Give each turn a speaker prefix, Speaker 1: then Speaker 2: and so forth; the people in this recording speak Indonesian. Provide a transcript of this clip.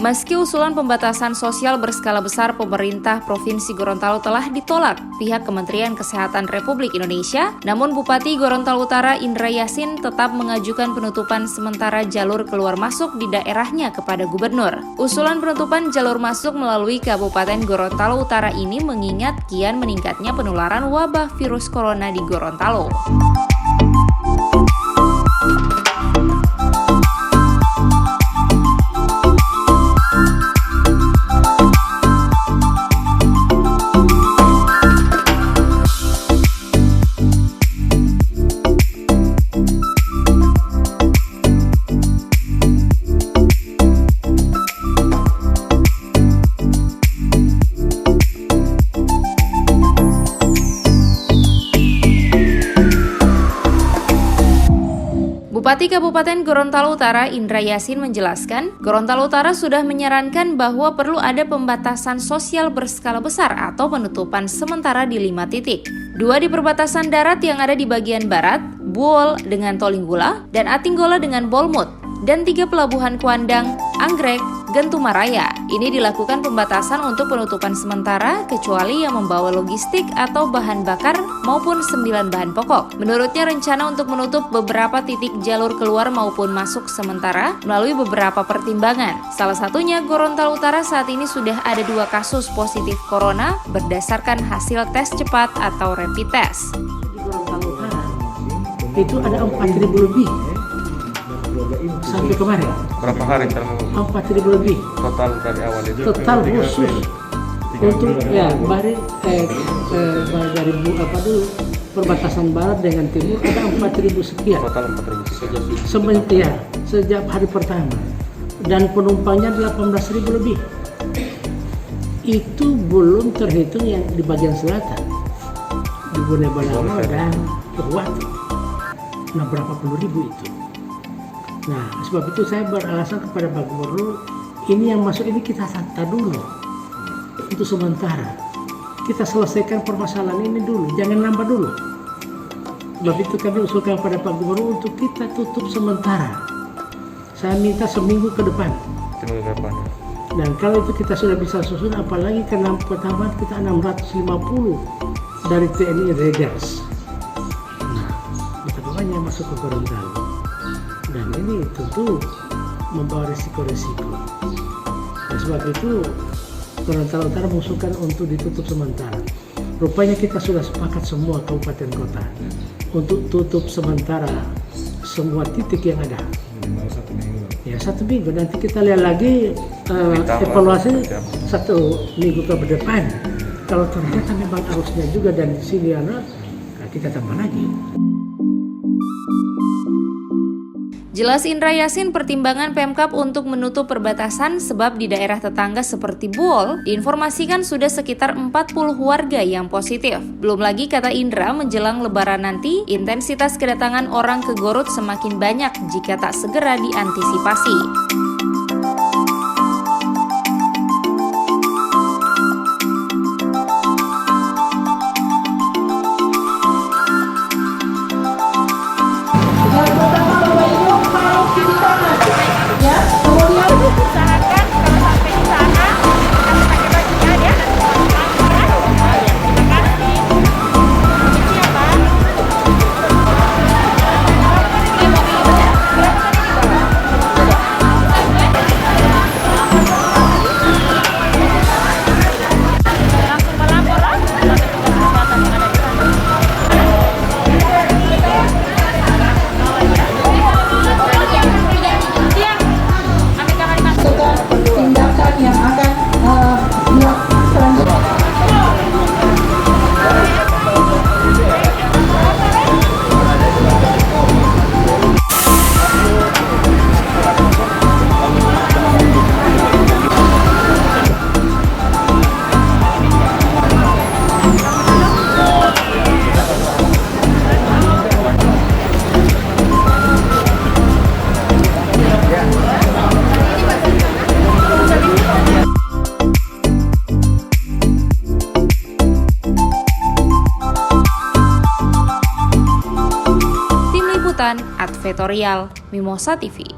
Speaker 1: Meski usulan pembatasan sosial berskala besar pemerintah Provinsi Gorontalo telah ditolak pihak Kementerian Kesehatan Republik Indonesia, namun Bupati Gorontalo Utara Indra Yassin tetap mengajukan penutupan sementara jalur keluar masuk di daerahnya kepada Gubernur. Usulan penutupan jalur masuk melalui Kabupaten Gorontalo Utara ini mengingat kian meningkatnya penularan wabah virus corona di Gorontalo. Bupati Kabupaten Gorontalo Utara Indra Yassin menjelaskan, Gorontalo Utara sudah menyarankan bahwa perlu ada pembatasan sosial berskala besar atau penutupan sementara di 5 titik. 2 di perbatasan darat yang ada di bagian barat, Buol dengan Tolinggula, dan Atinggola dengan Bolmut, dan 3 pelabuhan Kuandang, Anggrek, Gentumaraya. Ini dilakukan pembatasan untuk penutupan sementara kecuali yang membawa logistik atau bahan bakar maupun 9 bahan pokok. Menurutnya rencana untuk menutup beberapa titik jalur keluar maupun masuk sementara melalui beberapa pertimbangan. Salah satunya Gorontalo Utara saat ini sudah ada 2 kasus positif corona berdasarkan hasil tes cepat atau rapid test.
Speaker 2: Di Gorontalo Utara itu ada 4.000 lebih. Sampai kemarin
Speaker 3: berapa hari terlalu
Speaker 2: 4.000 lebih
Speaker 3: total dari awal itu
Speaker 2: total khusus untuk ya dari perbatasan barat dengan timur ada 4.000 sekian
Speaker 3: total 4.000
Speaker 2: sejak hari pertama, dan penumpangnya 18.000 lebih. Itu belum terhitung yang di bagian selatan di Bone Bolango dan Purwato. Nah, berapa puluh ribu itu. Nah, sebab itu saya beralasan kepada Pak Gubernur, ini yang masuk ini kita tata dulu untuk sementara. Kita selesaikan permasalahan ini dulu, jangan nambah dulu. Sebab itu kami usulkan kepada Pak Gubernur untuk kita tutup sementara. Saya minta seminggu ke depan. Dan kalau itu kita sudah bisa susun, apalagi karena pertama kita 650 dari TNI Regas. Nah, betapa banyak masuk ke Gorontalo. Dan ini tentu membawa risiko-risiko. Nah, sebab itu Gorontalo Utara mengusulkan untuk ditutup sementara. Rupanya kita sudah sepakat semua kabupaten kota untuk tutup sementara semua titik yang ada. Ya, 1 minggu. Nanti kita lihat lagi evaluasi 1 minggu ke depan. Kalau ternyata memang arusnya juga dan di sini kita tambah lagi.
Speaker 1: Jelas Indra Yassin pertimbangan Pemkab untuk menutup perbatasan sebab di daerah tetangga seperti Buol diinformasikan sudah sekitar 40 warga yang positif. Belum lagi kata Indra menjelang lebaran nanti intensitas kedatangan orang ke Garut semakin banyak jika tak segera diantisipasi. Advertorial Mimosa TV.